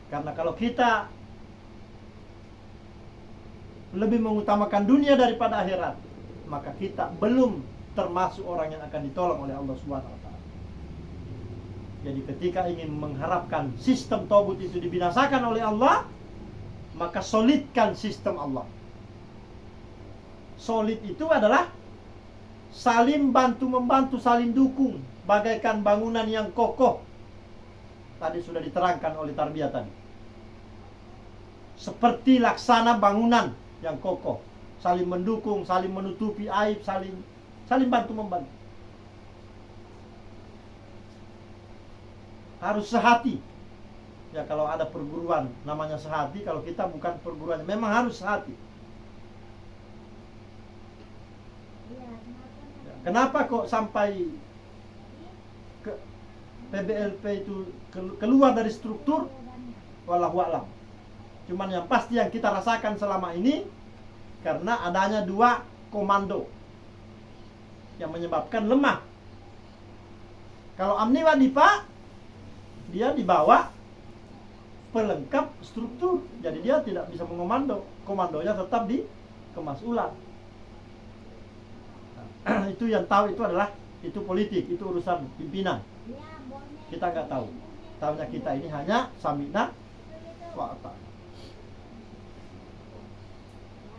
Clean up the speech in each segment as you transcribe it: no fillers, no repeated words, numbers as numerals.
Karena kalau kita lebih mengutamakan dunia daripada akhirat, maka kita belum termasuk orang yang akan ditolong oleh Allah Subhanahu wa taala. Jadi ketika ingin mengharapkan sistem taubat itu dibinasakan oleh Allah, maka solidkan sistem Allah. Solid itu adalah saling bantu-membantu, saling dukung, bagaikan bangunan yang kokoh. Tadi sudah diterangkan oleh tarbiyah tadi. Seperti laksana bangunan yang kokoh, saling mendukung, saling menutupi aib, saling bantu-membantu. Harus sehati. Ya kalau ada perguruan namanya sehati, kalau kita bukan perguruan, memang harus sehati. Kenapa kok sampai ke PBLP itu keluar dari struktur? Wallahu a'lam. Cuman yang pasti yang kita rasakan selama ini, karena adanya 2 komando yang menyebabkan lemah. Kalau Amniwa Dipa, dia dibawa pelengkap struktur, jadi dia tidak bisa mengomando. Komandonya tetap di Kemasulan. Itu yang tahu itu adalah itu politik, itu urusan pimpinan. Kita nggak tahu. Tahunya kita ini hanya sami'na wa ata'na.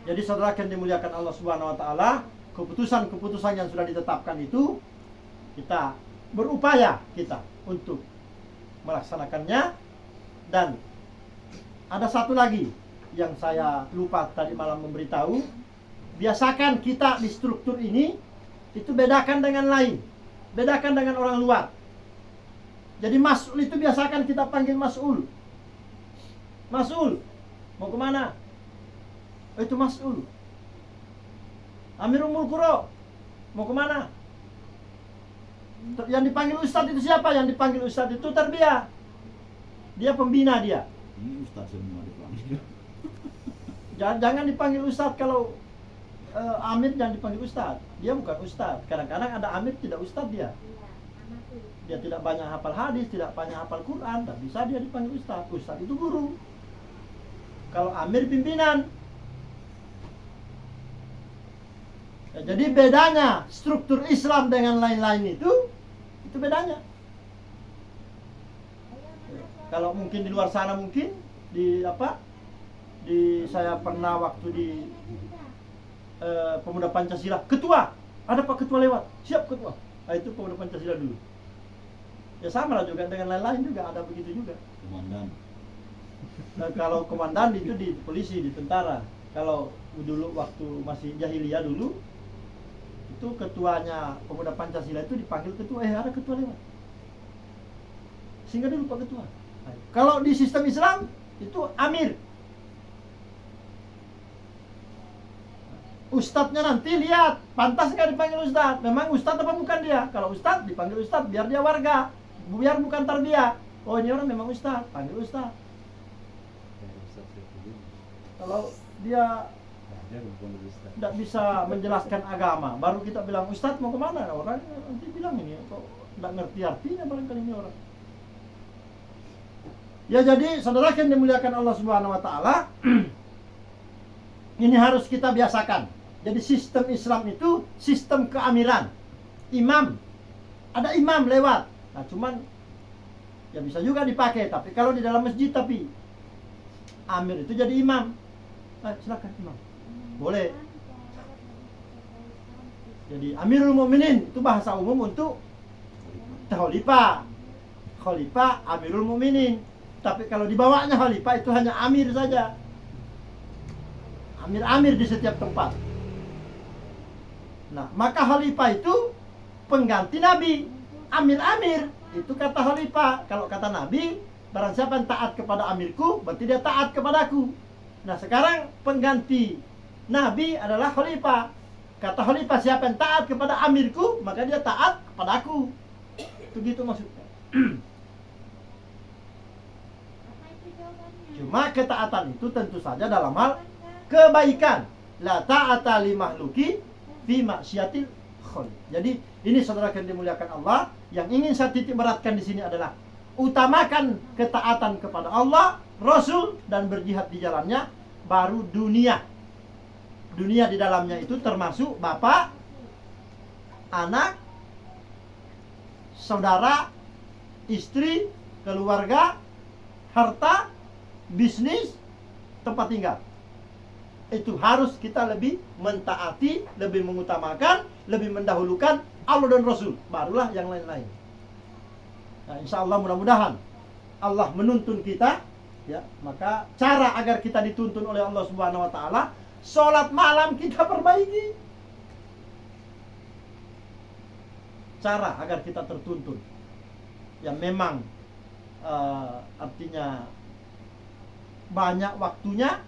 Jadi saudara yang dimuliakan Allah Subhanahu wa taala, keputusan-keputusan yang sudah ditetapkan itu kita berupaya kita untuk melaksanakannya. Dan ada satu lagi yang saya lupa tadi malam memberitahu, biasakan kita di struktur ini itu bedakan dengan lain, bedakan dengan orang luar. Jadi mas'ul itu biasakan kita panggil mas'ul. Mas'ul, mau kemana? Oh, itu mas'ul. Amirul Qura, mau kemana? Yang dipanggil ustadz itu siapa? Yang dipanggil ustadz itu tarbiyah. Dia pembina dia. Ini ustadz semua dipanggil. Jangan dipanggil ustadz. Kalau Amir jangan dipanggil ustadz. Dia bukan ustadz. Kadang-kadang ada Amir tidak ustadz dia. Dia tidak banyak hafal hadis, tidak banyak hafal Quran, tak bisa dia dipanggil ustadz. Ustadz itu guru. Kalau Amir pimpinan. Ya, jadi bedanya struktur Islam dengan lain-lain itu bedanya. Ya, kalau mungkin di luar sana mungkin saya pernah waktu di Pemuda Pancasila, ketua, ada Pak Ketua lewat, siap ketua. Nah, itu Pemuda Pancasila dulu. Ya sama lah juga dengan lain-lain juga ada begitu juga. Komandan. Nah, kalau komandan itu di polisi, di tentara. Kalau dulu waktu masih jahiliyah dulu, itu ketuanya Pemuda Pancasila itu dipanggil ketua, ada ketua lewat. Sehingga dulu Pak Ketua. Nah, kalau di sistem Islam itu Amir. Ustadznya nanti lihat, pantas nggak dipanggil ustadz? Memang ustadz apa bukan dia? Kalau ustadz dipanggil ustadz, biar dia warga, biar bukan tarbiyah. Oh ini orang memang ustadz, panggil ustadz. Kalau dia tidak bisa menjelaskan agama, baru kita bilang ustadz mau kemana? Orang nanti bilang ini kok tidak ngerti artinya barangkali ini orang. Ya jadi saudara yang dimuliakan Allah Subhanahu wa taala, ini harus kita biasakan. Jadi sistem Islam itu sistem keamiran. Imam, ada imam lewat. Nah cuman ya bisa juga dipakai, tapi kalau di dalam masjid tapi amir itu jadi imam. Nah, silakan imam. Boleh. Jadi Amirul Mukminin itu bahasa umum untuk khalifah. Khalifah Amirul Mukminin. Tapi kalau dibawanya khalifah itu hanya amir saja. Amir-amir di setiap tempat. Nah, maka khalifah itu pengganti nabi. Amir-amir itu kata khalifah. Kalau kata nabi, barang siapa yang taat kepada amirku, berarti dia taat kepadaku. Nah, sekarang pengganti nabi adalah khalifah. Kata khalifah, siapa yang taat kepada amirku, maka dia taat kepadaku. Itu gitu maksudnya. Cuma ketaatan itu tentu saja dalam hal kebaikan. La ta'ata li makhluki fi maksiatil khaliq. Jadi ini saudara yang dimuliakan Allah, yang ingin saya titik beratkan di sini adalah utamakan ketaatan kepada Allah, Rasul, dan berjihad di jalannya, baru dunia. Dunia di dalamnya itu termasuk bapak, anak, saudara, istri, keluarga, harta, bisnis, tempat tinggal. Itu harus kita lebih mentaati, lebih mengutamakan, lebih mendahulukan Allah dan Rasul, barulah yang lain-lain. Nah, insya Allah mudah-mudahan Allah menuntun kita, ya. Maka cara agar kita dituntun oleh Allah Subhanahu Wa Taala, sholat malam kita perbaiki. Cara agar kita tertuntun, ya memang artinya banyak waktunya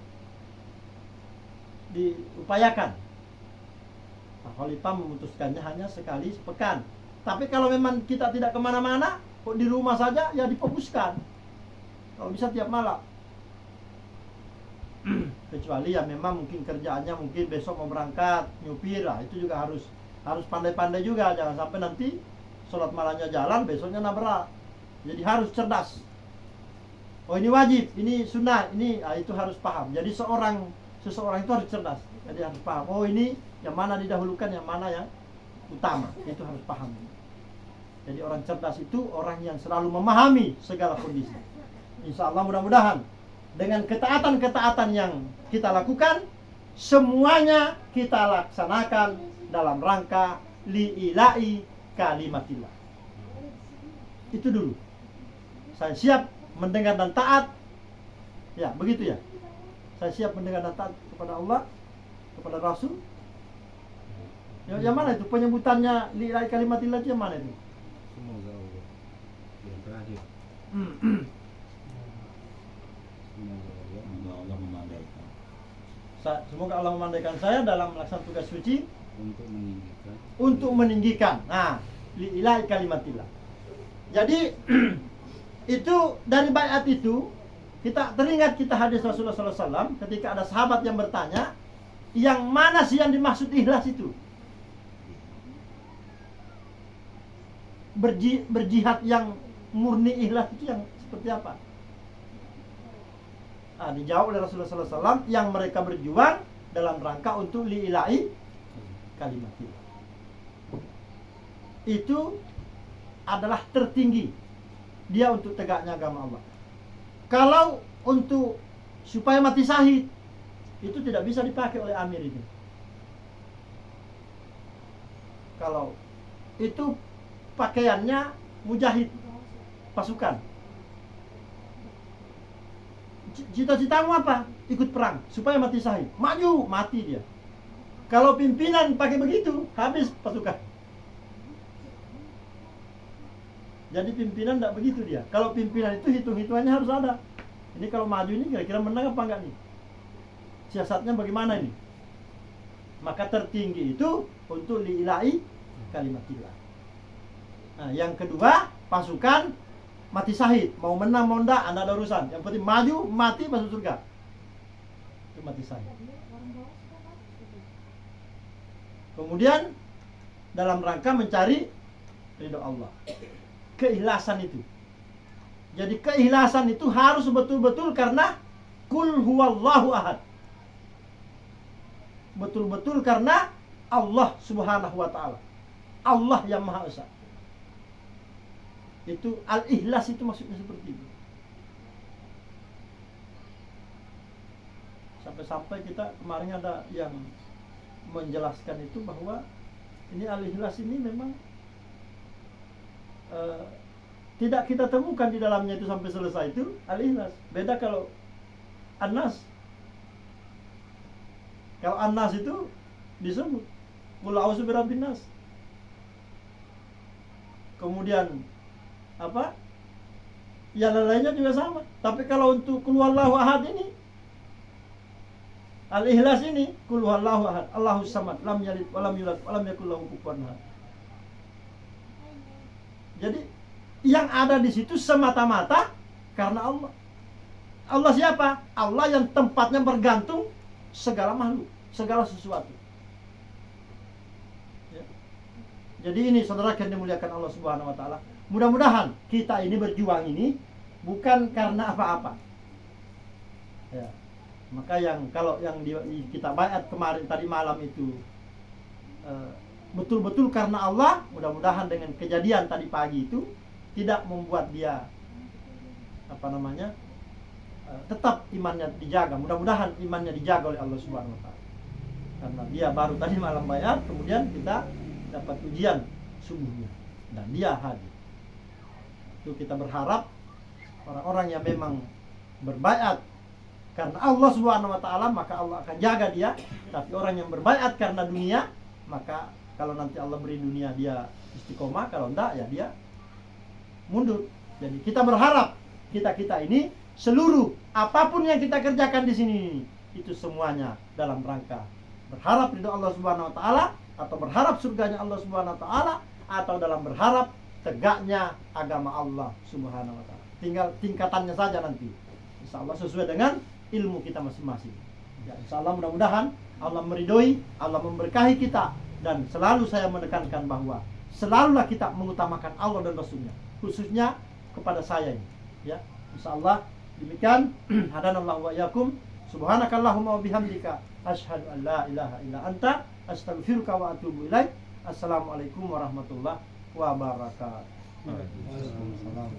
diupayakan. Nah, Khalifah memutuskannya hanya sekali sepekan. Tapi kalau memang kita tidak kemana-mana, kok di rumah saja, ya difokuskan. Kalau bisa tiap malam. Kecuali ya memang mungkin kerjaannya mungkin besok mau berangkat nyupir lah, itu juga harus pandai-pandai juga, jangan sampai nanti sholat malamnya jalan, besoknya nabrak. Jadi harus cerdas. Oh ini wajib, ini sunnah, ini itu harus paham. Jadi seseorang itu harus cerdas. Jadi harus paham. Oh ini yang mana didahulukan, yang mana yang utama. Itu harus paham. Jadi orang cerdas itu orang yang selalu memahami segala kondisi. Insya Allah mudah-mudahan dengan ketaatan-ketaatan yang kita lakukan, semuanya kita laksanakan dalam rangka li'ila'i kalimatillah. Itu dulu. Saya siap mendengar dan taat. Ya, begitu ya. Saya siap mendengar dan taat kepada Allah, kepada Rasul. Yang mana itu penyebutannya li'ila'i kalimatillah, yang mana itu? Semoga Allah yang terakhir. Semoga Allah memandaikan. Semoga Allah memandaikan saya dalam melaksanakan tugas suci Untuk meninggikan. Nah, li'ila'i kalimatillah. Jadi itu dari bayat itu kita teringat kita hadis Rasulullah SAW ketika ada sahabat yang bertanya, yang mana sih yang dimaksud ikhlas itu? Berjihad yang murni ikhlas itu yang seperti apa? Nah, dijawab oleh Rasulullah SAW, yang mereka berjuang dalam rangka untuk li'ila'i kalimatillah. Itu adalah tertinggi dia untuk tegaknya agama Allah. Kalau untuk supaya mati syahid, itu tidak bisa dipakai oleh amir itu. Kalau itu pakaiannya mujahid, pasukan. Cita-citamu apa? Ikut perang supaya mati syahid. Maju, mati dia. Kalau pimpinan pakai begitu, habis pasukan. Jadi pimpinan tidak begitu dia. Kalau pimpinan itu hitung-hitungannya harus ada. Ini kalau maju ini kira-kira menang apa enggak nih? Siasatnya bagaimana ini? Maka tertinggi itu untuk li'ila'i kalimatillah. Nah, yang kedua, pasukan mati syahid. Mau menang mau enggak, anda ada urusan. Yang penting maju, mati masuk surga. Itu mati syahid. Kemudian dalam rangka mencari ridho Allah. Keikhlasan itu. Jadi keikhlasan itu harus betul-betul karena kul huwallahu ahad. Betul-betul karena Allah Subhanahu wa taala. Allah yang Maha Esa. Itu al-ikhlas itu maksudnya seperti itu. Sampai-sampai kita kemarin ada yang menjelaskan itu bahwa ini al-ikhlas ini memang tidak kita temukan di dalamnya itu sampai selesai itu al-ikhlas. Beda kalau an-nas. Kalau an-nas itu disebut qul a'udzu birabbin nas. Kemudian apa? Yang lainnya juga sama. Tapi kalau untuk qul huwallahu ahad ini, al-ikhlas ini qul huwallahu ahad, Allahus samad, lam yalid wa lam yulad wa lam yakul lahu kufuwan ahad. Jadi yang ada di situ semata-mata karena Allah. Allah siapa? Allah yang tempatnya bergantung segala makhluk, segala sesuatu. Ya. Jadi ini saudara yang dimuliakan Allah Subhanahu wa taala, mudah-mudahan kita ini berjuang ini bukan karena apa-apa. Ya. Maka kalau yang kita bayat kemarin tadi malam itu betul-betul karena Allah, mudah-mudahan dengan kejadian tadi pagi itu tidak membuat dia tetap imannya dijaga. Mudah-mudahan imannya dijaga oleh Allah Subhanahu wa taala. Karena dia baru tadi malam bayat, kemudian kita dapat ujian subuhnya dan dia hadir. Itu kita berharap orang-orang yang memang berbayat karena Allah Subhanahu wa taala, maka Allah akan jaga dia. Tapi orang yang berbayat karena dunia, maka kalau nanti Allah beri dunia dia istiqomah, kalau enggak ya dia mundur. Jadi kita berharap kita ini seluruh apapun yang kita kerjakan di sini itu semuanya dalam rangka berharap ridho Allah Subhanahu wa taala, atau berharap surganya Allah Subhanahu wa taala, atau dalam berharap tegaknya agama Allah Subhanahu wa taala. Tinggal tingkatannya saja nanti. Insyaallah sesuai dengan ilmu kita masing-masing. Ya, insyaallah mudah-mudahan Allah meridhoi, Allah memberkahi kita, dan selalu saya menekankan bahwa selalulah kita mengutamakan Allah dan Rasulnya, khususnya kepada saya ini. Ya, insyaallah demikian. Hadanallahu wa iyyakum. Subhanakallahumma wa bihamdika asyhadu an la ilaha illa anta astaghfiruka wa atubu ilaik. Assalamualaikum warahmatullahi wabarakatuh. Waalaikumsalam.